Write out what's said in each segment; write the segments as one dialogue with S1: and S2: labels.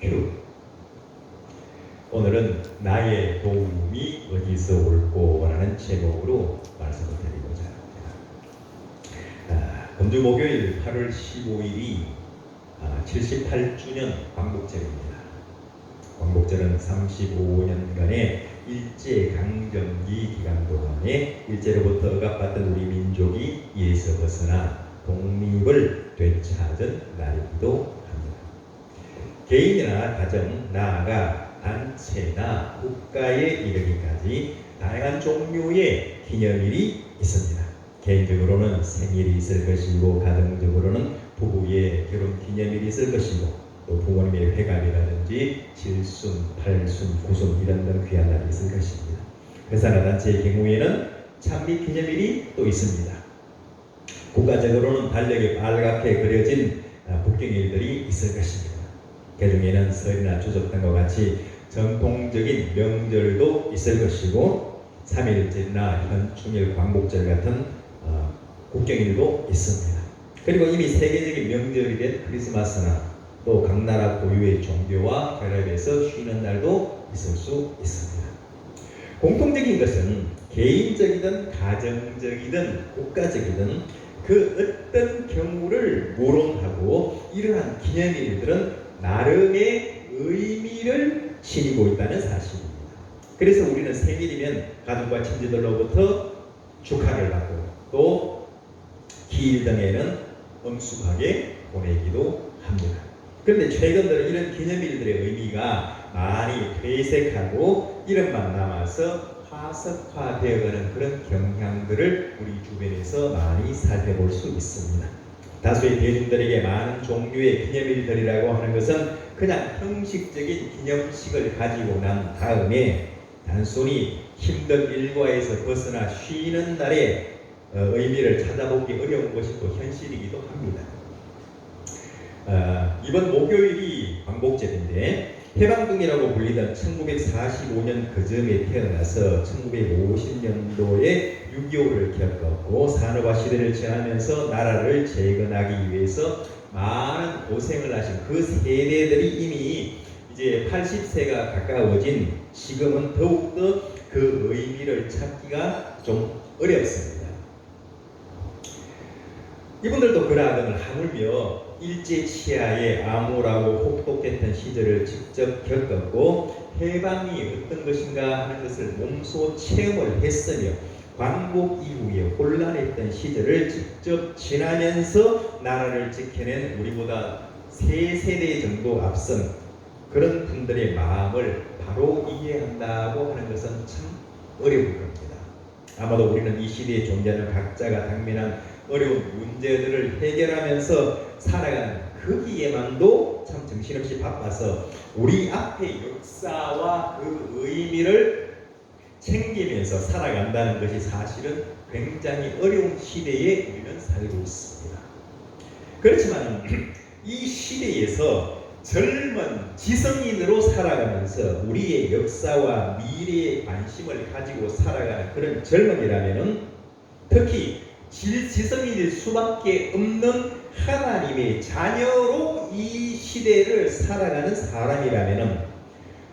S1: 큐. 오늘은 나의 도움이 어디서 올꼬라는 제목으로 말씀을 드리고자 합니다. 금주 목요일 8월 15일이 78주년 광복절입니다. 광복절은 35년간의 일제강점기 기간 동안에 일제로부터 억압받던 우리 민족이 이에서 벗어나 독립을 되찾은 날이기도 합니다. 개인이나 가정, 나아가 단체나 국가에 이르기까지 다양한 종류의 기념일이 있습니다. 개인적으로는 생일이 있을 것이고, 가정적으로는 부부의 결혼 기념일이 있을 것이고, 또 부모님의 회갑이라든지 칠순, 팔순, 구순 이런 등 귀한 날이 있을 것입니다. 회사나 단체의 경우에는 창립 기념일이 또 있습니다. 국가적으로는 달력에 빨갛게 그려진 국경일들이 있을 것입니다. 그 중에는 설이나 추석 등과 같이 전통적인 명절도 있을 것이고, 3.1절이나 현충일, 광복절 같은 국경일도 있습니다. 그리고 이미 세계적인 명절이 된 크리스마스나 또 각 나라 고유의 종교와 결합해서 쉬는 날도 있을 수 있습니다. 공통적인 것은 개인적이든 가정적이든 국가적이든 그 어떤 경우를 모론하고 이러한 기념일들은 나름의 의미를 지니고 있다는 사실입니다. 그래서 우리는 생일이면 가족과 친지들로부터 축하를 받고, 또 기일 등에는 엄숙하게 보내기도 합니다. 그런데 최근 들어 이런 기념일들의 의미가 많이 퇴색하고 이름만 남아서 화석화되어가는 그런 경향들을 우리 주변에서 많이 살펴볼 수 있습니다. 다수의 대중들에게 많은 종류의 기념일들이라고 하는 것은 그냥 형식적인 기념식을 가지고 난 다음에 단순히 힘든 일과에서 벗어나 쉬는 날의 의미를 찾아보기 어려운 것이 또 현실이기도 합니다. 이번 목요일이 광복절인데, 해방둥이라고 불리던 1945년 그 즈음에 태어나서 1950년도에 6.25를 겪었고 산업화 시대를 지나면서 나라를 재건하기 위해서 많은 고생을 하신 그 세대들이 이미 이제 80세가 가까워진 지금은 더욱더 그 의미를 찾기가 좀 어렵습니다. 이분들도 그러하더니 하물며 일제 치하에 암울하고 혹독했던 시절을 직접 겪었고, 해방이 어떤 것인가 하는 것을 몸소 체험을 했으며, 광복 이후에 혼란했던 시절을 직접 지나면서 나라를 지켜낸 우리보다 3세대 정도 앞선 그런 분들의 마음을 바로 이해한다고 하는 것은 참 어려울 겁니다. 아마도 우리는 이 시대에 존재하는 각자가 당면한 어려운 문제들을 해결하면서 살아가는 거기에만도 참 정신없이 바빠서 우리 앞의 역사와 그 의미를 챙기면서 살아간다는 것이 사실은 굉장히 어려운 시대에 우리는 살고 있습니다. 그렇지만 이 시대에서 젊은 지성인으로 살아가면서 우리의 역사와 미래에 관심을 가지고 살아가는 그런 젊은이라면은, 특히 지성인일 수밖에 없는 하나님의 자녀로 이 시대를 살아가는 사람이라면은,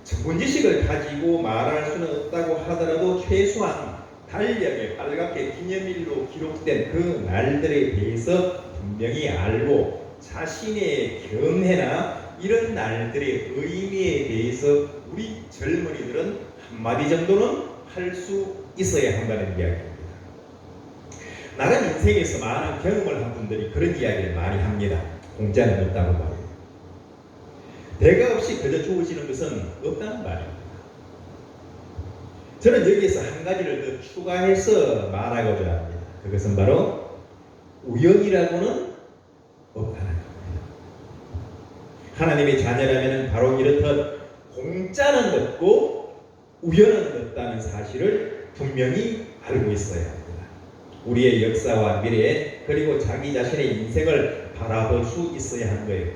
S1: 전문지식을 가지고 말할 수는 없다고 하더라도 최소한 달력에 빨갛게 기념일로 기록된 그 날들에 대해서 분명히 알고, 자신의 경혜나 이런 날들의 의미에 대해서 우리 젊은이들은 한마디 정도는 할 수 있어야 한다는 이야기입니다. 나는 인생에서 많은 경험을 한 분들이 그런 이야기를 많이 합니다. 공짜는 없다고 말해요. 대가 없이 그저 주어지는 것은 없다는 말입니다. 저는 여기에서 한 가지를 더 추가해서 말하고자 합니다. 그것은 바로 우연이라고는 없다는 겁니다. 하나님의 자녀라면 바로 이렇듯 공짜는 없고 우연은 없다는 사실을 분명히 알고 있어야 합니다. 우리의 역사와 미래, 그리고 자기 자신의 인생을 바라볼 수 있어야 하는 거예요.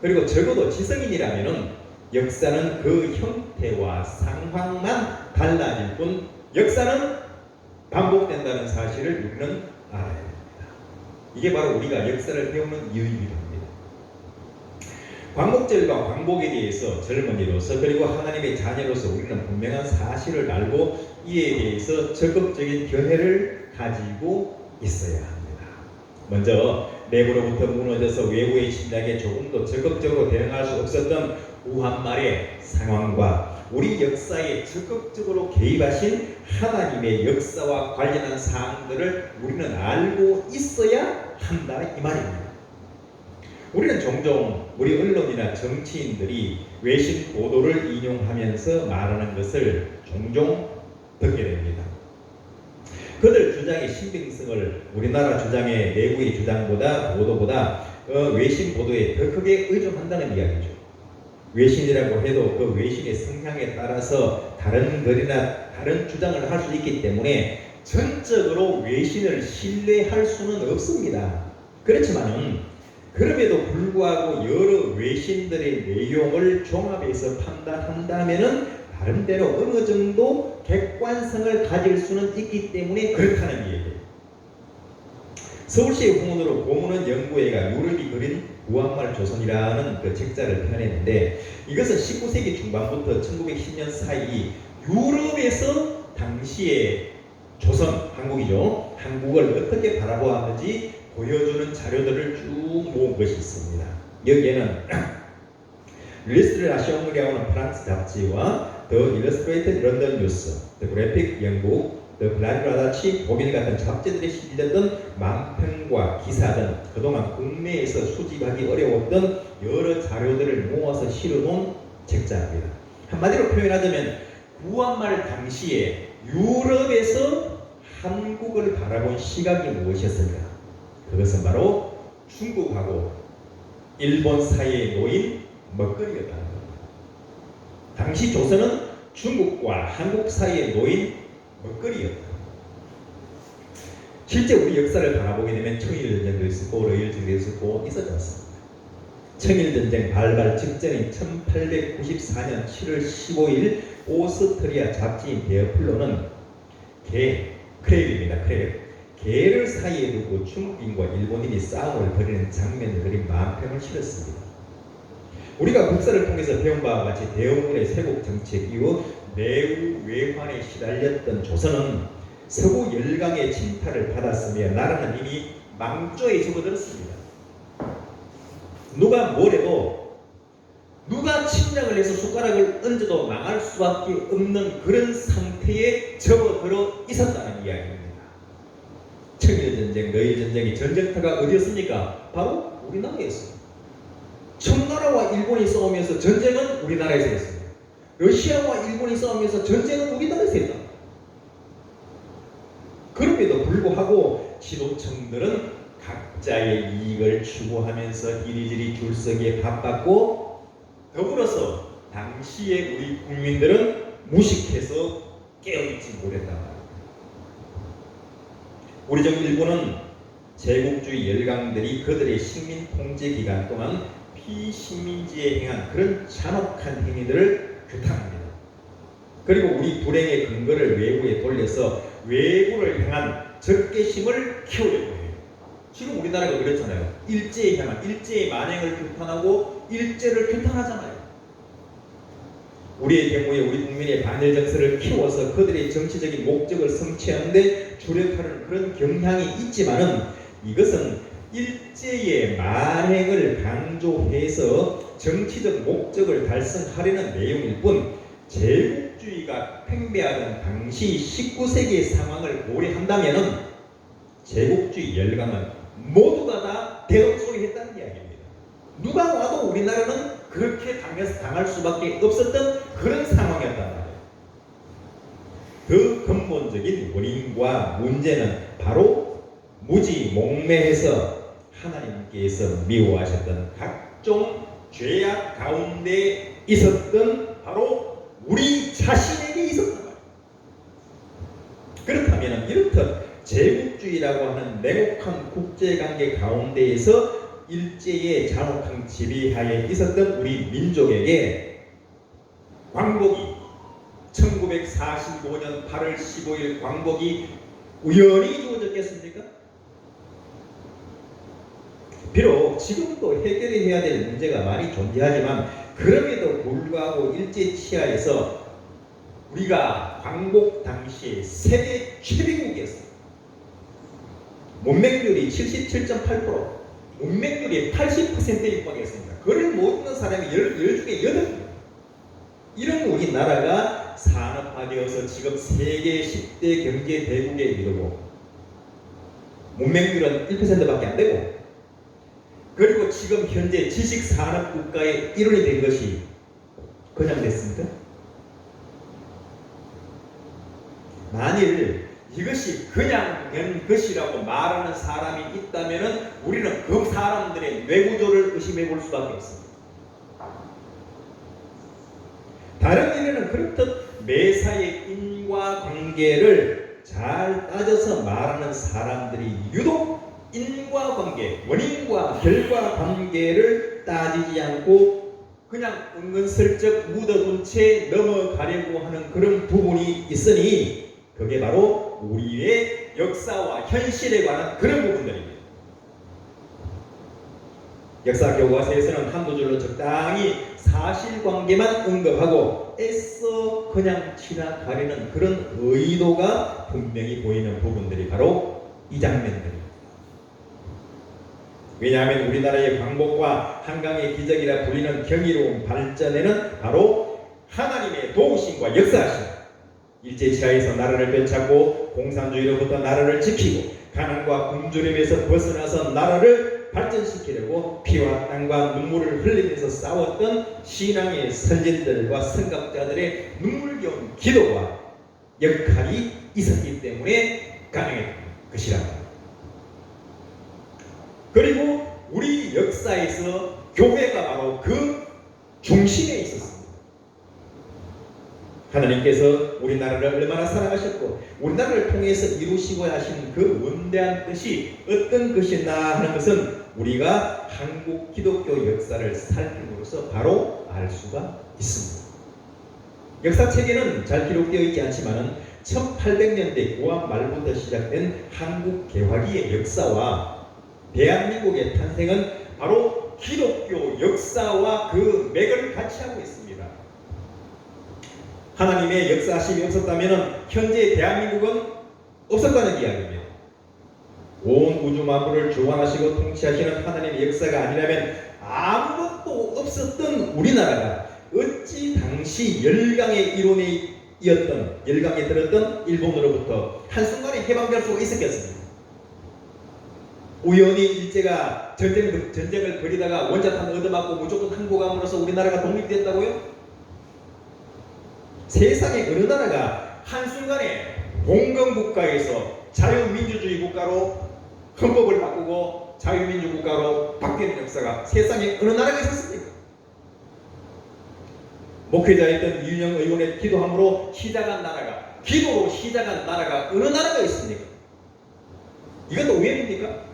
S1: 그리고 적어도 지성인이라면 역사는 그 형태와 상황만 달라질 뿐 역사는 반복된다는 사실을 우리는 알아야 됩니다. 이게 바로 우리가 역사를 배우는 이유이기도 합니다. 광복절과 광복에 대해서 젊은이로서 그리고 하나님의 자녀로서 우리는 분명한 사실을 알고 이에 대해서 적극적인 견해를 가지고 있어야 합니다. 먼저 내부로부터 무너져서 외부의 침략에 조금 더 적극적으로 대응할 수 없었던 구한말의 상황과 우리 역사에 적극적으로 개입하신 하나님의 역사와 관련한 사항들을 우리는 알고 있어야 한다 이 말입니다. 우리는 종종 우리 언론이나 정치인들이 외신 보도를 인용하면서 말하는 것을 종종 듣게 됩니다. 그들 주장의 신빙성을 우리나라 주장의 내부의 주장보다 보도보다 외신 보도에 더 크게 의존한다는 이야기죠. 외신이라고 해도 그 외신의 성향에 따라서 다른 글이나 다른 주장을 할 수 있기 때문에 전적으로 외신을 신뢰할 수는 없습니다. 그렇지만은 그럼에도 불구하고 여러 외신들의 내용을 종합해서 판단한다면은 나름대로 어느 정도 객관성을 가질 수는 있기 때문에 그렇다는 얘기예요. 서울시의 후문으로 고문원 연구회가 유럽이 그린 구한말 조선이라는 그 책자를 펴냈는데 이것은 19세기 중반부터 1910년 사이 유럽에서 당시의 조선, 한국이죠. 한국을 어떻게 바라보았는지 보여주는 자료들을 쭉 모은 것이 있습니다. 여기에는 일러스트레이션이라는 프랑스 잡지와 더 일러스트레이티드 런던 뉴스, 더 그래픽 영국, 더 블라디라다치 독일 같은 잡지들이 실렸던 만편과 기사 등 그동안 국내에서 수집하기 어려웠던 여러 자료들을 모아서 실어놓은 책자입니다. 한마디로 표현하자면 구한말 당시에 유럽에서 한국을 바라본 시각이 무엇이었습니까? 그것은 바로 중국하고 일본 사이에 놓인 먹거리였다는 겁니다. 당시 조선은 중국과 한국 사이에 놓인 먹거리였다. 실제 우리 역사를 바라보게 되면 청일전쟁도 있었고 러일전쟁도 있었고 있었지 않습니까? 청일전쟁 발발 직전인 1894년 7월 15일 오스트리아 잡지인 데어플로는 크랩입니다. 크랩. 개를 사이에 두고 중국인과 일본인이 싸움을 벌이는 장면을 그린 만편을 실었습니다. 우리가 국사를 통해서 배운 바와 같이 대원군의 세국 정책 이후 매우 외환에 시달렸던 조선은 서구 열강의 침탈을 받았으며 나라는 이미 망조에 접어들었습니다. 누가 뭐래도 누가 침략을 해서 숟가락을 얹어도 망할 수밖에 없는 그런 상태에 접어들어 있었다는 이야기입니다. 청일전쟁, 러일전쟁의 전쟁터가 어디였습니까? 바로 우리나라였습니다. 청나라와 일본이 싸우면서 전쟁은 우리나라에서 했습니다. 러시아와 일본이 싸우면서 전쟁은 우리나라에서 했다. 그럼에도 불구하고 지도층들은 각자의 이익을 추구하면서 이리저리 줄서기에 바빴고 더불어서 당시에 우리 국민들은 무식해서 깨어있지 못했다. 우리 정 일본은 제국주의 열강들이 그들의 식민 통제 기간 동안 피식민지에 행한 그런 잔혹한 행위들을 규탄합니다. 그리고 우리 불행의 근거를 외부에 돌려서 외부를 향한 적개심을 키우려고 해요. 지금 우리나라가 그렇잖아요. 일제에 향한 일제의 만행을 규탄하고 일제를 규탄하잖아요. 우리의 경우에 우리 국민의 반일 정서를 키워서 그들의 정치적인 목적을 성취하는 데 주력하는 그런 경향이 있지만은 이것은 일제의 만행을 강조해서 정치적 목적을 달성하려는 내용일 뿐 제국주의가 팽배하던 당시 19세기의 상황을 고려한다면은 제국주의 열강은 모두가 다 대동소이했다는 이야기입니다. 누가 와도 우리나라는 그렇게 당할 수밖에 없었던 그런 상황이었단 말이에요. 그 근본적인 원인과 문제는 바로 무지몽매해서 하나님께서 미워하셨던 각종 죄악 가운데 있었던 바로 우리 자신에게 있었단 말이에요. 그렇다면 이렇듯 제국주의라고 하는 냉혹한 국제관계 가운데에서 일제의 잔혹한 지배하에 있었던 우리 민족에게 광복이 1945년 8월 15일 광복이 우연히 주어졌겠습니까? 비록 지금도 해결해야 될 문제가 많이 존재하지만 그럼에도 불구하고 일제 치하에서 우리가 광복 당시에 세계 최빈국이었어요. 문맹률이 77.8%, 문맹률이 80%에 육박했습니다. 글을 못 읽는 사람이 10중에 8명. 이런 우리나라가 산업화되어서 지금 세계 10대 경제 대국에 이르고 문맹률은 1%밖에 안 되고, 그리고 지금 현재 지식산업국가의 일원이 된 것이 그냥 됐습니까? 만일 이것이 그냥 된 것이라고 말하는 사람이 있다면 우리는 그 사람들의 뇌구조를 의심해 볼 수밖에 없습니다. 다른 의미는 그렇듯 매사의 인과관계를 잘 따져서 말하는 사람들이 유독 인과관계, 원인과 결과관계를 따지지 않고 그냥 은근슬쩍 묻어둔 채 넘어가려고 하는 그런 부분이 있으니 그게 바로 우리의 역사와 현실에 관한 그런 부분들입니다. 역사 교과서에서는 한두 줄로 적당히 사실관계만 언급하고 애써 그냥 지나가려는 그런 의도가 분명히 보이는 부분들이 바로 이 장면들입니다. 왜냐하면 우리나라의 광복과 한강의 기적이라 불리는 경이로운 발전에는 바로 하나님의 도우심과 역사하심, 일제치하에서 나라를 되찾고 공산주의로부터 나라를 지키고 가난과 굶주림에서 벗어나서 나라를 발전시키려고 피와 땀과 눈물을 흘리면서 싸웠던 신앙의 선진들과 선각자들의 눈물겨운 기도와 역할이 있었기 때문에 가능했던 것이라. 그리고 우리 역사에서 교회가 바로 그 중심에 있었습니다. 하나님께서 우리나라를 얼마나 사랑하셨고 우리나라를 통해서 이루시고자 하시는 그 원대한 뜻이 어떤 것이나 하는 것은 우리가 한국 기독교 역사를 살핌으로써 바로 알 수가 있습니다. 역사책에는 잘 기록되어 있지 않지만 1800년대 고한 말부터 시작된 한국 개화기의 역사와 대한민국의 탄생은 바로 기독교 역사와 그 맥을 같이 하고 있습니다. 하나님의 역사하심이 없었다면 현재 대한민국은 없었다는 이야기입니다. 온 우주 만물을 주관하시고 통치하시는 하나님의 역사가 아니라면 아무것도 없었던 우리나라가 어찌 당시 열강의 일원이었던, 열강에 들었던 일본으로부터 한순간에 해방될 수가 있었겠습니까? 우연히 일제가 전쟁을 벌이다가 원자탄 얻어맞고 무조건 항복함으로써 우리나라가 독립됐다고요? 세상의 어느 나라가 한순간에 봉건국가에서 자유민주주의 국가로 헌법을 바꾸고 자유민주 국가로 바뀌는 역사가 세상에 어느 나라가 있었습니까? 목회자였던 이윤영 의원의 기도함으로 시작한 나라가, 기도로 시작한 나라가 어느 나라가 있습니까? 이것도 우연입니까?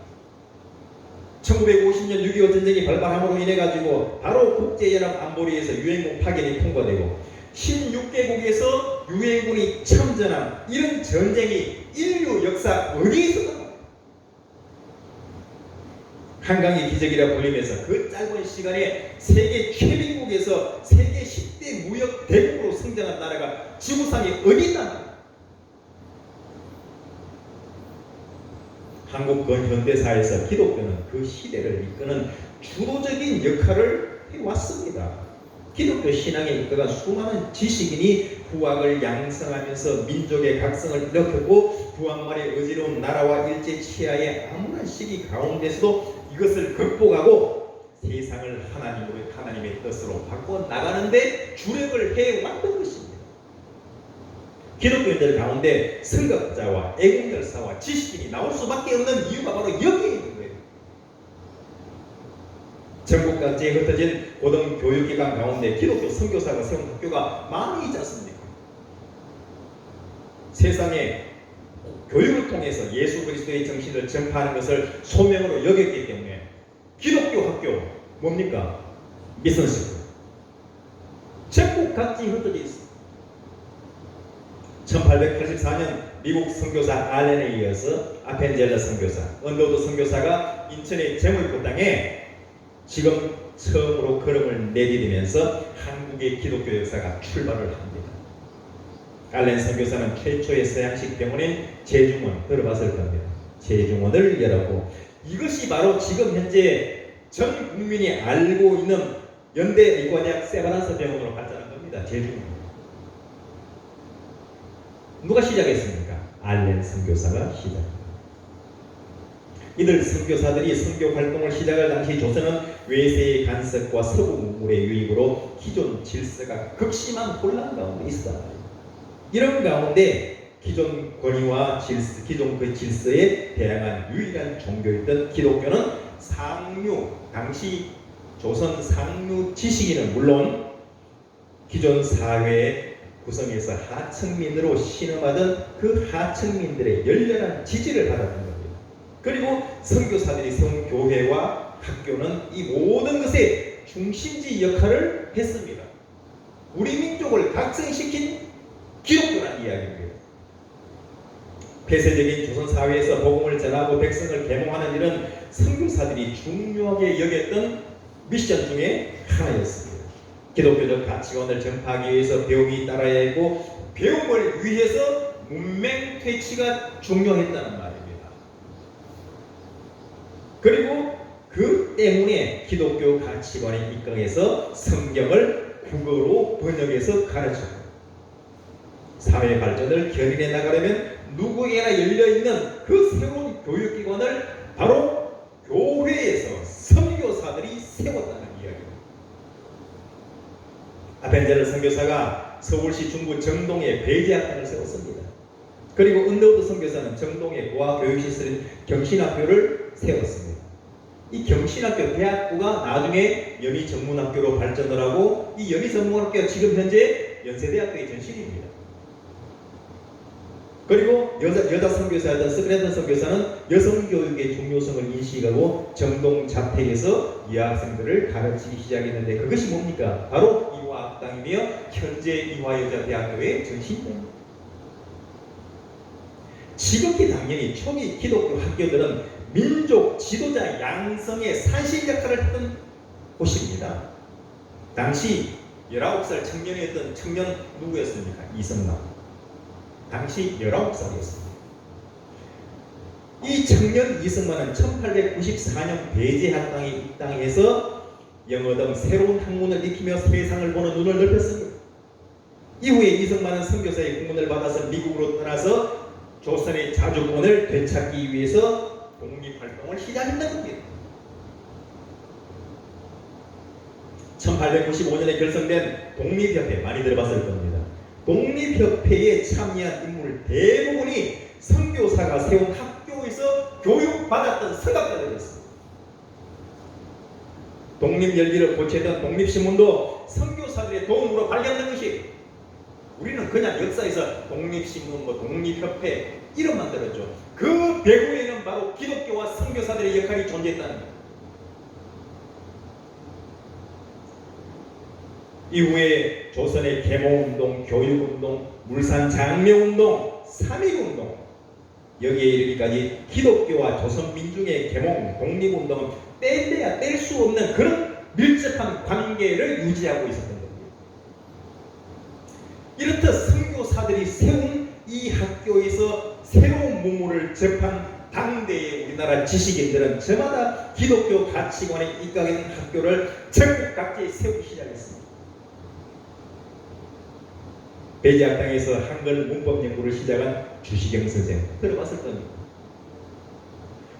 S1: 1950년 6.25 전쟁이 발발함으로 인해 가지고 바로 국제연합안보리에서 유엔군 파견이 통과되고 16개국에서 유엔군이 참전한 이런 전쟁이 인류 역사 어디에 있었나? 한강의 기적이라 불리면서 그 짧은 시간에 세계 최빈국에서 세계 10대 무역 대국으로 성장한 나라가 지구상에 어디 있나? 한국 근현대사에서 기독교는 그 시대를 이끄는 주도적인 역할을 해왔습니다. 기독교 신앙에 이끌어간 수많은 지식인이 후학을 양성하면서 민족의 각성을 일으켰고 부한말의 어지러운 나라와 일제 치하의 암울한 시기 가운데서도 이것을 극복하고 세상을 하나님의 뜻으로 바꿔 나가는데 주력을 해왔던 것입니다. 기독교인들 가운데 선각자와 애국열사와 지식인이 나올 수밖에 없는 이유가 바로 여기에 있는 거예요. 전국 각지에 흩어진 고등교육기관 가운데 기독교 선교사가 세운 학교가 많이 있지 않습니까? 세상에 교육을 통해서 예수 그리스도의 정신을 전파하는 것을 소명으로 여겼기 때문에 기독교 학교 뭡니까? 미션스쿨. 전국 각지에 흩어져 있습니다. 1884년 미국 선교사 알렌에 이어서 아펜젤러 선교사, 언더우드 선교사가 인천의 제물포 땅에 지금 처음으로 걸음을 내디디면서 한국의 기독교 역사가 출발을 합니다. 알렌 선교사는 최초의 서양식 병원인 제중원 들어봤을 겁니다. 제중원을 열었고, 이것이 바로 지금 현재 전 국민이 알고 있는 연대의과대학 세바란스 병원으로 발전한 겁니다. 제중원. 누가 시작했습니까? 알렌 선교사가 시작합니다. 이들 선교사들이 선교 활동을 시작할 당시 조선은 외세의 간섭과 서구 문물의 유입으로 기존 질서가 극심한 혼란 가운데 있었다. 이런 가운데 기존 권위와 질서, 기존 그 질서에 대항한 유일한 종교였던 기독교는 상류, 당시 조선 상류 지식인은 물론 기존 사회의 구성에서 하층민으로 신음하던 그 하층민들의 열렬한 지지를 받았던 겁니다. 그리고 선교사들이 세운 교회와 학교는 이 모든 것의 중심지 역할을 했습니다. 우리 민족을 각성시킨 기독교라는 이야기입니다. 폐쇄적인 조선 사회에서 복음을 전하고 백성을 계몽하는 일은 선교사들이 중요하게 여겼던 미션 중에 하나였습니다. 기독교적 가치관을 전파하기 위해서 배움이 따라야 하고 배움을 위해서 문맹 퇴치가 중요했다는 말입니다. 그리고 그 때문에 기독교 가치관에 입각해서 성경을 국어로 번역해서 가르쳤고, 사회 발전을 견인해 나가려면 누구에게나 열려있는 그 새로운 교육기관을 바로 교회에서 선교사들이 세웠다는 이야기입니다. 아펜젤러 선교사가 서울시 중구 정동에 배제학당을 세웠습니다. 그리고 언더우드 선교사는 정동에 고아교육시설인 경신학교를 세웠습니다. 이 경신학교 대학부가 나중에 연희전문학교로 발전을 하고, 이 연희전문학교가 지금 현재 연세대학교의 전신입니다. 그리고 여자 선교사였던 스그랜턴 선교사는 여성교육의 중요성을 인식하고 정동 자택에서 여학생들을 가르치기 시작했는데, 그것이 뭡니까? 바로 이화학당이며 현재 이화여자대학교의 전신입니다. 지극히 당연히 초기 기독교 학교들은 민족 지도자 양성의 산실 역할을 했던 곳입니다. 당시 19살 청년이었던 청년 누구였습니까? 이성남. 당시 19살이었습니다. 이 청년 이성만은 1894년 배제학당에 입당해서 영어 등 새로운 학문을 익히며 세상을 보는 눈을 넓혔습니다. 이후에 이성만은 선교사의 공문을 받아서 미국으로 떠나서 조선의 자주권을 되찾기 위해서 독립활동을 시작했다는 겁니다. 1895년에 결성된 독립협회, 많이 들어봤을 겁니다. 독립협회에 참여한 인물 대부분이 선교사가 세운 학교에서 교육받았던 서각자들이었습니다. 독립열기를 고취했던 독립신문도 선교사들의 도움으로 발견된 것이, 우리는 그냥 역사에서 독립신문, 독립협회 이름만 들었죠. 그 배후에는 바로 기독교와 선교사들의 역할이 존재했다는 겁니다. 이후에 조선의 계몽운동, 교육운동, 물산장려운동, 3.1운동, 여기에 이르기까지 기독교와 조선민중의 계몽, 독립운동은 뗄래야 뗄 수 없는 그런 밀접한 관계를 유지하고 있었던 겁니다. 이렇듯 선교사들이 세운 이 학교에서 새로운 문물을 접한 당대의 우리나라 지식인들은 저마다 기독교 가치관에 입각하는 학교를 전국 각지에 세우기 시작했습니다. 배제학당에서 한글 문법 연구를 시작한 주시경 선생 들어봤을 겁니다.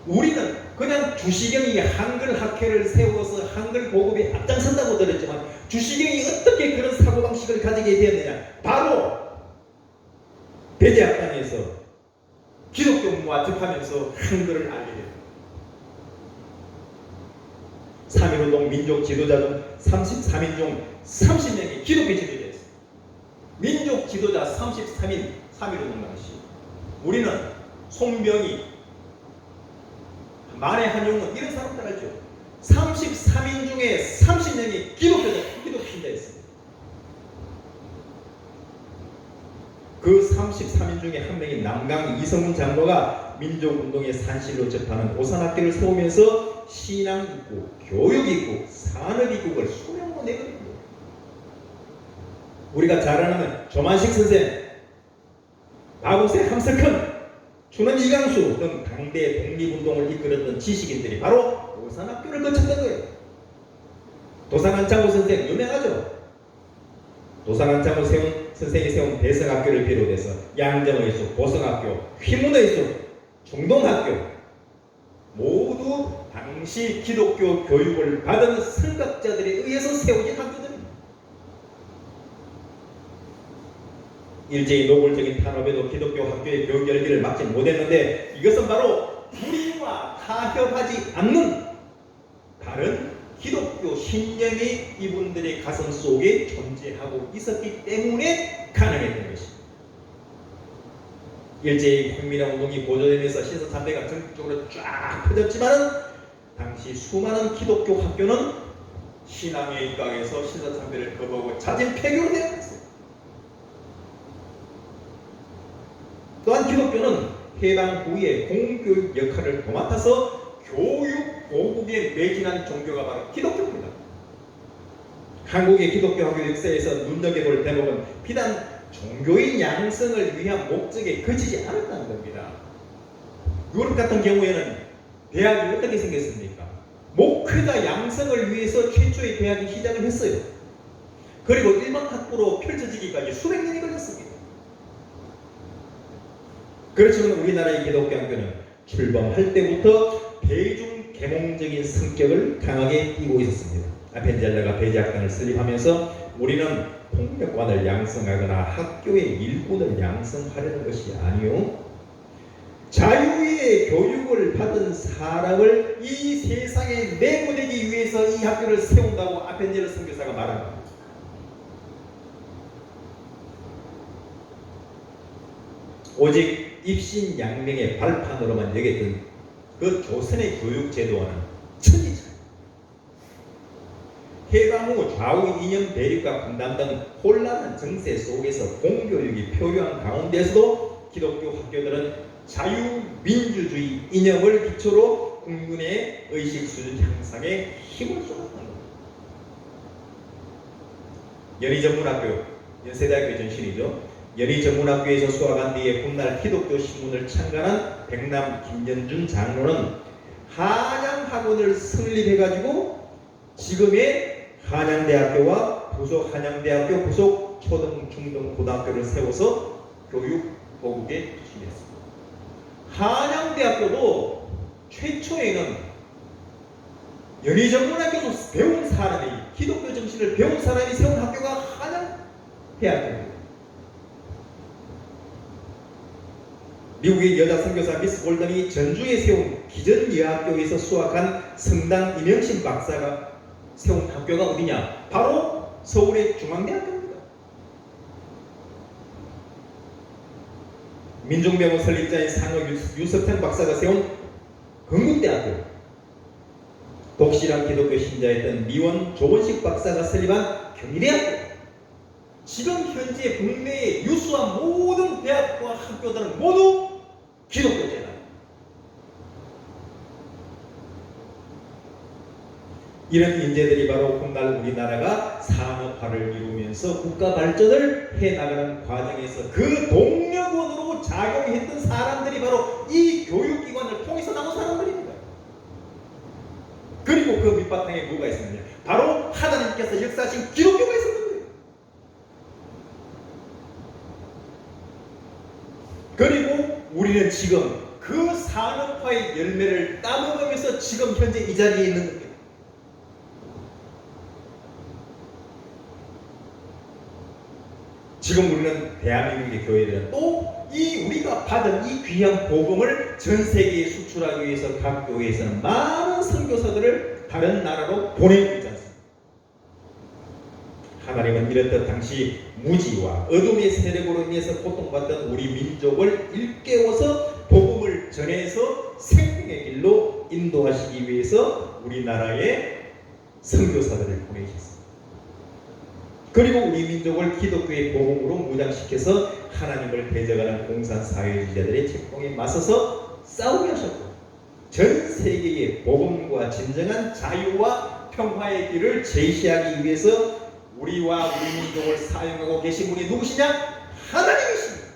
S1: 우리는 그냥 주시경이 한글 학회를 세워서 한글 보급에 앞장선다고 들었지만, 주시경이 어떻게 그런 사고방식을 가지게 되었느냐? 바로 배제학당에서 기독교 문화와 접하면서 한글을 알게 됩니다. 3.1운동 민족 지도자 중 33인 중 30명이 기독교 지도자였습니다. 민족 지도자 33인 3.1운동 당시. 우리는 송병희, 만해 한용운 이런 사람들 알죠? 33인 중에 30명이 기독교 신자였습니다. 그 33인 중에 한 명인 남강 이성훈 장로가 민족운동의 산실로 접하는 오산학교를 세우면서 신앙기구, 교육기구, 산업기구를 수령으로 내거든요. 우리가 잘 아는 조만식 선생, 박우세, 함석헌, 춘원 이강수 등 당대 독립운동을 이끌었던 지식인들이 바로 오산학교를 거쳤던 거예요. 도상한 장로 선생 유명하죠. 도상한 장로 선생이 세운 대성학교를 비롯해서 양정의 숲, 보성학교, 휘문의 숲, 중동학교 모두 당시 기독교 교육을 받은 선각자들에 의해서 세워진 학교들입니다. 일제히 노골적인 탄압에도 기독교 학교의 교육 열기를 막지 못했는데 이것은 바로 불의와 타협하지 않는 다른 기독교 신념이 이분들의 가슴 속에 존재하고 있었기 때문에 가능했던 것입니다. 일제히 국민운동이 고조되면서 신사참배가 전국적으로 쫙 퍼졌지만 당시 수많은 기독교 학교는 신앙에 입각해서 신사참배를 거부하고 자진 폐교를 되었습니다. 또한 기독교는 해방 후에 공교육 역할을 도맡아서 교육 보국에 매진한 종교가 바로 기독교입니다. 한국의 기독교 학교 역사에서 눈여겨볼 대목은 비단 종교인 양성을 위한 목적에 그치지 않았다는 겁니다. 유럽 같은 경우에는 대학이 어떻게 생겼습니까? 목회자 양성을 위해서 최초의 대학이 시작을 했어요. 그리고 일반 학부로 펼쳐지기까지 수백 년이 걸렸습니다. 그렇지만 우리나라의 기독교 학교는 출범할 때부터 대중 계몽적인 성격을 강하게 띠고 있었습니다. 아펜젤라가 배제학단을 설립하면서 우리는 폭력관을 양성하거나 학교의 일꾼을 양성하려는 것이 아니요, 자유의 교육을 받은 사람을 이 세상에 내보내기 위해서 이 학교를 세운다고 아펜젤라 선교사가 말합니다. 오직 입신양명의 발판으로만 여겼던 그 조선의 교육제도와는 천지 차이. 해방 후 좌우 이념 대립과 분단 등 혼란한 정세 속에서 공교육이 표류한 가운데서도 기독교 학교들은 자유민주주의 이념을 기초로 국민의 의식 수준 향상에 힘을 쏟았다는 겁니다. 연희전문학교, 연세대학교 전신이죠. 연희전문학교에서 수학한 뒤에 훗날 기독교 신문을 창간한 백남 김연준 장로는 한양학원을 설립해가지고 지금의 한양대학교와 부속 한양대학교, 부속 초등, 중등, 고등학교를 세워서 교육보국에 투신했습니다. 한양대학교도 최초에는 연희전문학교에서 배운 사람이, 기독교 정신을 배운 사람이 세운 학교가 한양대학교입니다. 미국의 여자 선교사 미스 골던이 전주에 세운 기전여학교에서 수학한 성당 이명신 박사가 세운 학교가 어디냐? 바로 서울의 중앙대학교입니다. 민중명호 설립자인 상어 유석태 박사가 세운 건국대학교, 독실한 기독교 신자였던 미원 조원식 박사가 설립한 경희대학교, 지금 현재 국내의 유수한 모든 대학과 학교들은 모두 기독교제다. 이런 인재들이 바로 훗날 우리나라가 산업화를 이루면서 국가 발전을 해나가는 과정에서 그 동력원으로 작용했던 사람들이 바로 이 교육기관을 통해서 나온 사람들입니다. 그리고 그 밑바탕에 뭐가 있었느냐? 바로 하나님께서 역사하신 기독교가 있었던 거예요. 그리고 우리는 지금 그 산업화의 열매를 따먹으면서 지금 현재 이 자리에 있는 겁니다. 지금 우리는 대한민국의 교회들은 또 이 우리가 받은 이 귀한 복음을 전 세계에 수출하기 위해서 각 교회에서는 많은 선교사들을 다른 나라로 보내고 있지 않습니까? 하나님은 이렇듯 당시 무지와 어둠의 세력으로 인해서 고통받던 우리 민족을 일깨워서 복음을 전해서 생명의 길로 인도하시기 위해서 우리나라에 선교사들을 보내셨습니다. 그리고 우리 민족을 기독교의 복음으로 무장시켜서 하나님을 대적하는 공산사회주의자들의 책봉에 맞서서 싸우게 하셨고 전 세계의 복음과 진정한 자유와 평화의 길을 제시하기 위해서 우리와 우리 민족을 사용하고 계신 분이 누구시냐? 하나님이십니다.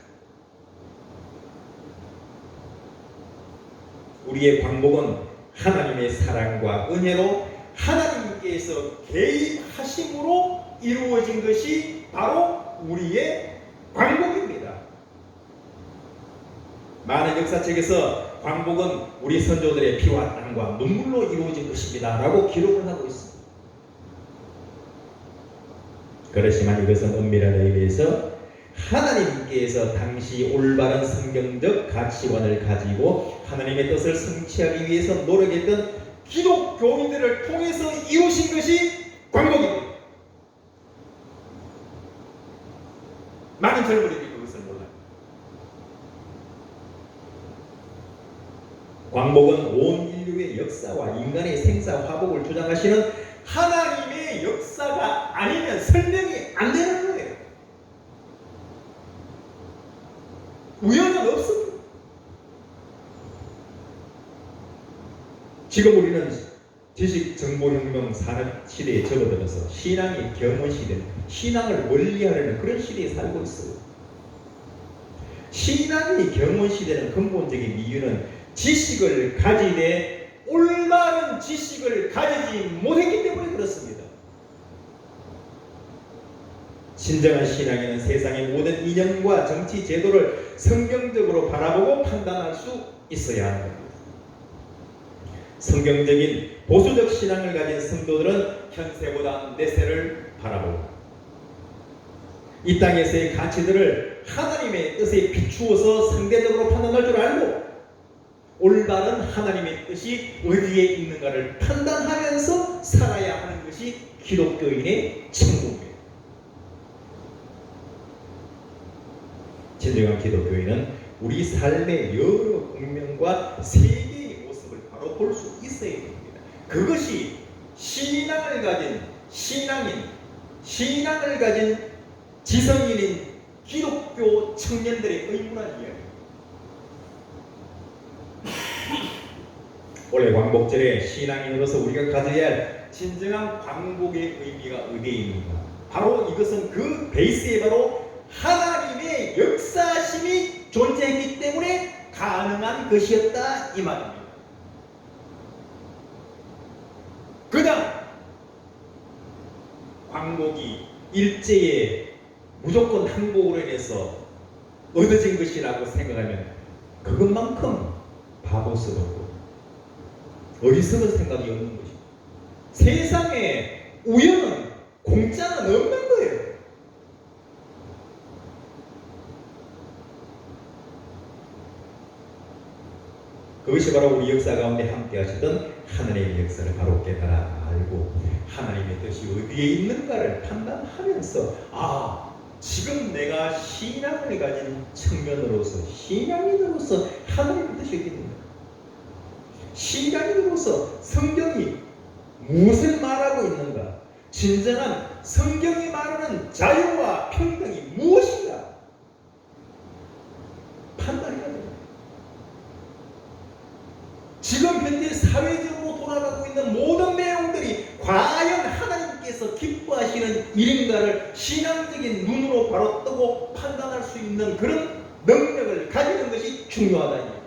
S1: 우리의 광복은 하나님의 사랑과 은혜로 하나님께서 개입하심으로 이루어진 것이 바로 우리의 광복입니다. 많은 역사책에서 광복은 우리 선조들의 피와 땀과 눈물로 이루어진 것입니다 라고 기록을 하고 있습니다. 그렇지만 이것은 엄밀한 의미에서 하나님께서 당시 올바른 성경적 가치관을 가지고 하나님의 뜻을 성취하기 위해서 노력했던 기독교인들을 통해서 이루신 것이 광복입니다. 많은 젊은이들이 그것을 몰라요. 광복은 온 인류의 역사와 인간의 생사 화복을 주장하시는 하나님의 역사가 아니면 설명이 안 되는 거예요. 우연은 없습니다. 지금 우리는 지식정보혁명 산업 시대에 접어들어서 신앙이 경원시대, 신앙을 멀리하려는 그런 시대에 살고 있어요. 신앙이 경원시대는 근본적인 이유는 지식을 가지되 올바른 지식을 가지지 못했기 때문에 그렇습니다. 진정한 신앙에는 세상의 모든 이념과 정치 제도를 성경적으로 바라보고 판단할 수 있어야 하는 겁니다. 성경적인 보수적 신앙을 가진 성도들은 현세보다 내세를 바라보고 이 땅에서의 가치들을 하나님의 뜻에 비추어서 상대적으로 판단할 줄 알고 올바른 하나님의 뜻이 어디에 있는가를 판단하면서 살아야 하는 것이 기독교인의 책무입니다. 진정한 기독교인은 우리 삶의 여러 국면과 세계의 모습을 바로 볼 수 있어야 됩니다. 그것이 신앙을 가진 신앙인, 신앙을 가진 지성인인 기독교 청년들의 의무란 이야기입니다. 올해 광복절에 신앙인으로서 우리가 가져야 할 진정한 광복의 의미가 어디에 있는가? 바로 이것은 그 베이스에 바로 하나님의 역사심이 존재했기 때문에 가능한 것이었다 이 말입니다. 그냥 광복이 일제의 무조건 항복으로 인해서 얻어진 것이라고 생각하면 그것만큼 바보스럽고 어리석은 생각이 없는 것입니다. 세상에 우연은 공짜는 없는 거예요. 그것이 바로 우리 역사 가운데 함께 하시던 하나님의 역사를 바로 깨달아 알고 하나님의 뜻이 어디에 있는가를 판단하면서 지금 내가 신앙을 가진 청년으로서 신앙인으로서 하나님의 뜻이 어디 있는가? 신앙인으로서 성경이 무엇을 말하고 있는가? 진정한 성경이 말하는 자유와 평등이 무엇인가? 판단해야 됩니다. 지금 현재 사회적으로 돌아가고 있는 모든 내용들이 과연 하나님께서 기뻐하시는 일인가를 신앙적인 눈으로 바로 뜨고 판단할 수 있는 그런 능력을 가지는 것이 중요하다.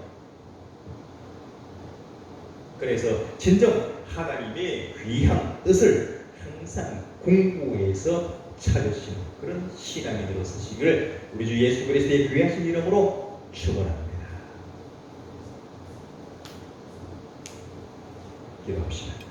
S1: 그래서 진정 하나님의 귀한 뜻을 항상 공부해서 찾으시는 그런 신앙인으로 서시기를 우리 주 예수 그리스도의 귀하신 이름으로 축원합니다. 기도합시다.